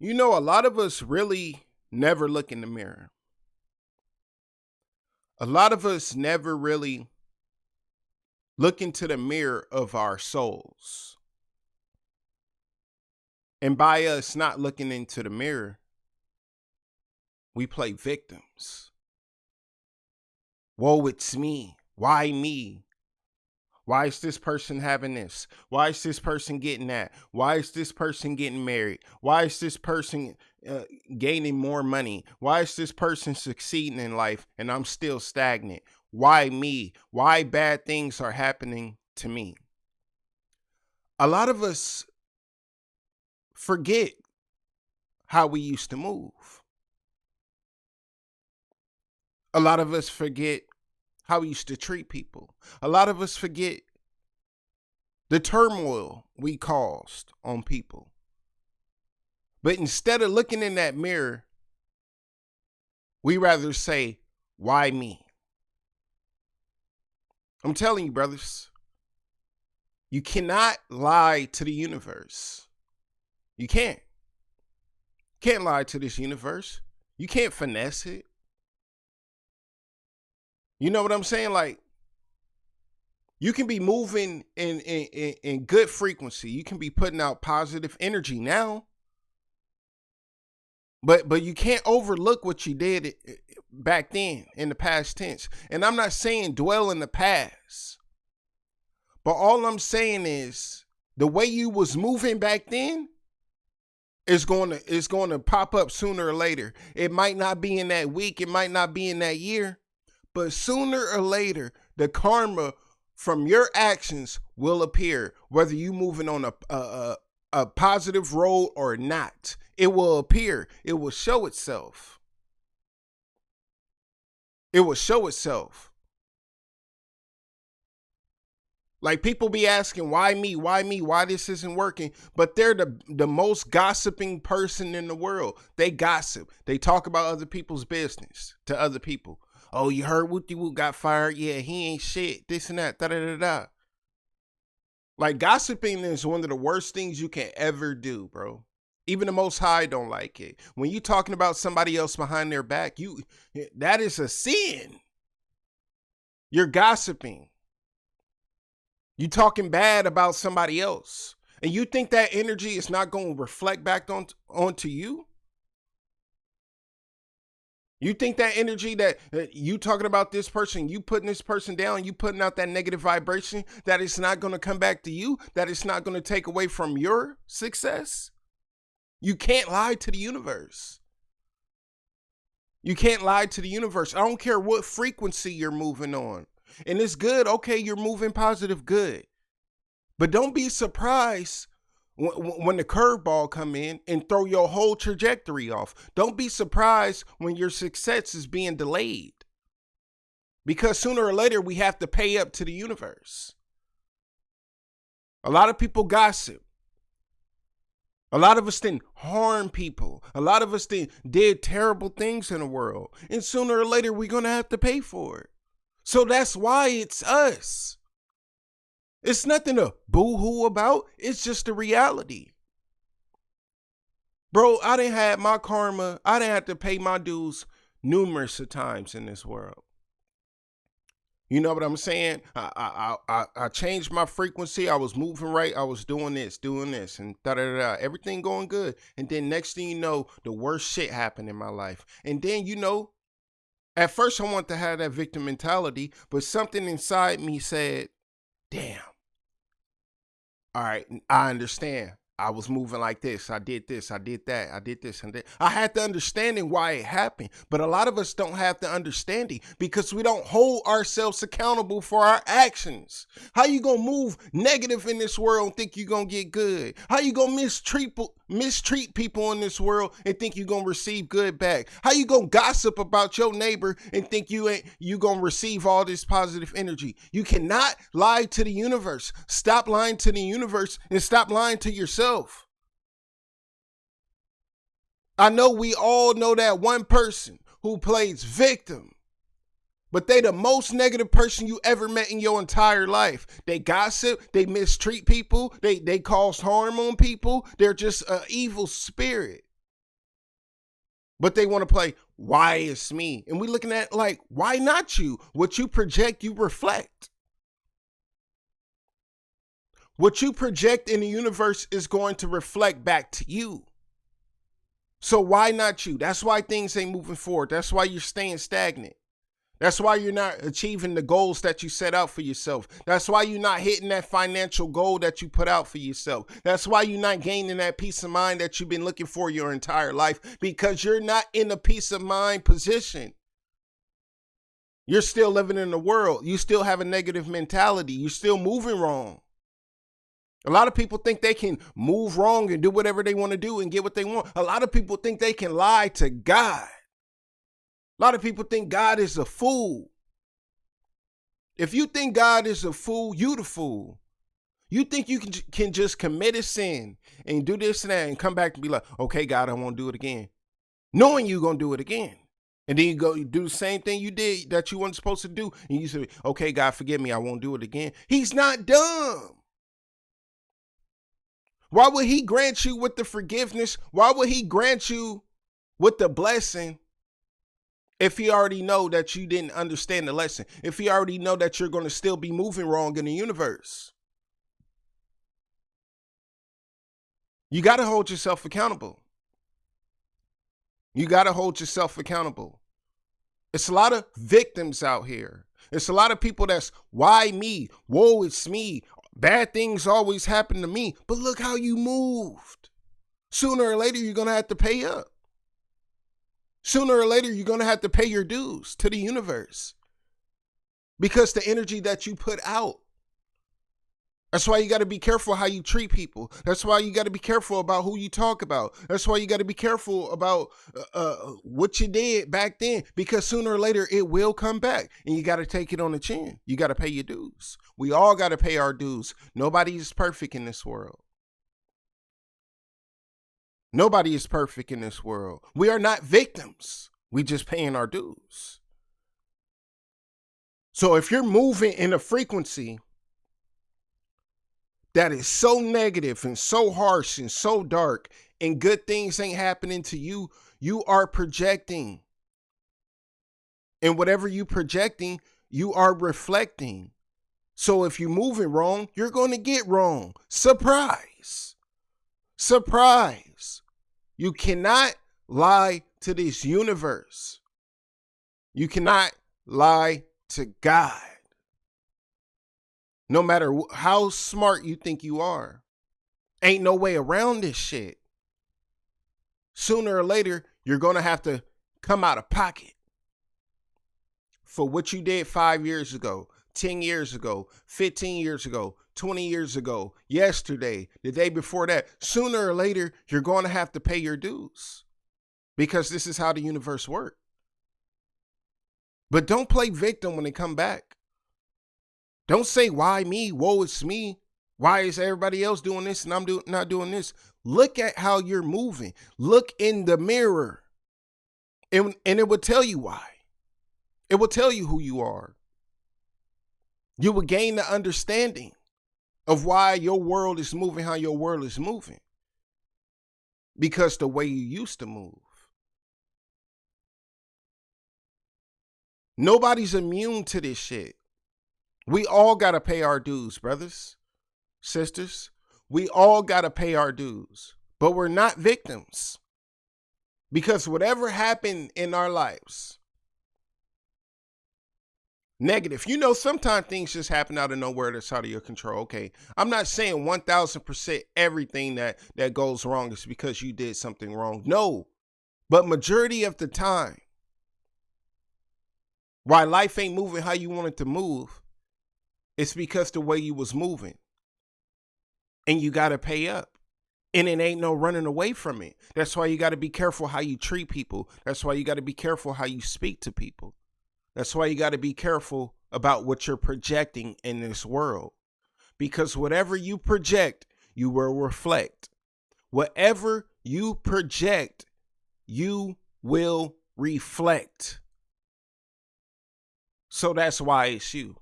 A lot of us really never look in the mirror. A lot of us never really look into the mirror of our souls. And by us not looking into the mirror, we play victims. Woe, it's me. Why me? Why is this person having this? Why is this person getting that? Why is this person getting married? Why is this person gaining more money? Why is this person succeeding in life and I'm still stagnant? Why me? Why bad things are happening to me? A lot of us forget how we used to move. A lot of us forget how we used to treat people. A lot of us forget the turmoil we caused on people. But instead of looking in that mirror, we rather say, why me? I'm telling you, brothers, you cannot lie to the universe. You can't. Can't lie to this universe. You can't finesse it. You know what I'm saying? Like, you can be moving in good frequency. You can be putting out positive energy now. But you can't overlook what you did back then in the past tense. And I'm not saying dwell in the past. But all I'm saying is the way you was moving back then is going to pop up sooner or later. It might not be in that week. It might not be in that year. But sooner or later, the karma from your actions will appear, whether you moving on a positive road or not. It will appear. It will show itself. It will show itself. Like, people be asking, why me? Why me? Why this isn't working? But they're the most gossiping person in the world. They gossip. They talk about other people's business to other people. Oh, you heard Wooty Woo got fired? Yeah, he ain't shit. This and that. Da da da da. Like, gossiping is one of the worst things you can ever do, bro. Even the Most High don't like it. When you talking about somebody else behind their back, that is a sin. You're gossiping. You talking bad about somebody else. And you think that energy is not going to reflect back onto you? You think that energy that you talking about this person, you putting this person down, you putting out that negative vibration, that it's not going to come back to you, that it's not going to take away from your success? You can't lie to the universe. You can't lie to the universe. I don't care what frequency you're moving on. And it's good. Okay, you're moving positive, good. But don't be surprised when the curveball come in and throw your whole trajectory off. Don't be surprised when your success is being delayed. Because sooner or later, we have to pay up to the universe. A lot of people gossip. A lot of us didn't harm people. A lot of us did terrible things in the world. And sooner or later, we're going to have to pay for it. So that's why it's us. It's nothing to boo-hoo about. It's just the reality. Bro, I didn't have my karma. I didn't have to pay my dues numerous of times in this world. You know what I'm saying? I changed my frequency. I was moving right. I was doing this, and da-da-da-da. Everything going good. And then next thing you know, the worst shit happened in my life. And then, at first I wanted to have that victim mentality, but something inside me said, damn. All right, I understand. I was moving like this. I did this. I did that. I did this and that. I had the understanding why it happened. But a lot of us don't have the understanding because we don't hold ourselves accountable for our actions. How you going to move negative in this world and think you're going to get good? How you going to mistreat people in this world and think you're going to receive good back? How you going to gossip about your neighbor and think you going to receive all this positive energy? You cannot lie to the universe. Stop lying to the universe and stop lying to yourself. I know we all know that one person who plays victim, but they the most negative person you ever met in your entire life. They gossip, they mistreat people, they cause harm on people. They're just an evil spirit. But they want to play, why is me? And we looking at like, why not you? What you project, you reflect. What you project in the universe is going to reflect back to you. So why not you? That's why things ain't moving forward. That's why you're staying stagnant. That's why you're not achieving the goals that you set out for yourself. That's why you're not hitting that financial goal that you put out for yourself. That's why you're not gaining that peace of mind that you've been looking for your entire life, because you're not in a peace of mind position. You're still living in the world. You still have a negative mentality. You're still moving wrong. A lot of people think they can move wrong and do whatever they want to do and get what they want. A lot of people think they can lie to God. A lot of people think God is a fool. If you think God is a fool, you the fool. You think you can just commit a sin and do this and that and come back and be like, okay, God, I won't do it again. Knowing you're going to do it again. And then you do the same thing you did that you weren't supposed to do. And you say, okay, God, forgive me, I won't do it again. He's not dumb. Why would he grant you with the forgiveness? Why would he grant you with the blessing if he already know that you didn't understand the lesson? If he already know that you're going to still be moving wrong in the universe? You got to hold yourself accountable. You got to hold yourself accountable. It's a lot of victims out here. It's a lot of people that's, why me? Woe, it's me. Bad things always happen to me. But look how you moved. Sooner or later, you're going to have to pay up. Sooner or later, you're going to have to pay your dues to the universe. Because the energy that you put out. That's why you got to be careful how you treat people. That's why you got to be careful about who you talk about. That's why you got to be careful about what you did back then, because sooner or later it will come back and you got to take it on the chin. You got to pay your dues. We all got to pay our dues. Nobody is perfect in this world. Nobody is perfect in this world. We are not victims. We just paying our dues. So if you're moving in a frequency that is so negative and so harsh and so dark, and good things ain't happening to you, you are projecting. And whatever you projecting, you are reflecting. So if you're moving wrong, you're going to get wrong. Surprise. Surprise. You cannot lie to this universe. You cannot lie to God. No matter how smart you think you are, ain't no way around this shit. Sooner or later, you're going to have to come out of pocket for what you did 5 years ago, 10 years ago, 15 years ago, 20 years ago, yesterday, the day before that. Sooner or later, you're going to have to pay your dues, because this is how the universe works. But don't play victim when they come back. Don't say, why me? Woe, it's me. Why is everybody else doing this and I'm not doing this? Look at how you're moving. Look in the mirror. And it will tell you why. It will tell you who you are. You will gain the understanding of why your world is moving how your world is moving. Because the way you used to move. Nobody's immune to this shit. We all got to pay our dues, brothers, sisters. We all got to pay our dues, but we're not victims, because whatever happened in our lives, negative, sometimes things just happen out of nowhere that's out of your control. Okay. I'm not saying 1000% everything that goes wrong is because you did something wrong. No, but majority of the time, why life ain't moving how you want it to move, it's because the way you was moving, and you got to pay up, and it ain't no running away from it. That's why you got to be careful how you treat people. That's why you got to be careful how you speak to people. That's why you got to be careful about what you're projecting in this world, because whatever you project, you will reflect. Whatever you project, you will reflect. So that's why it's you.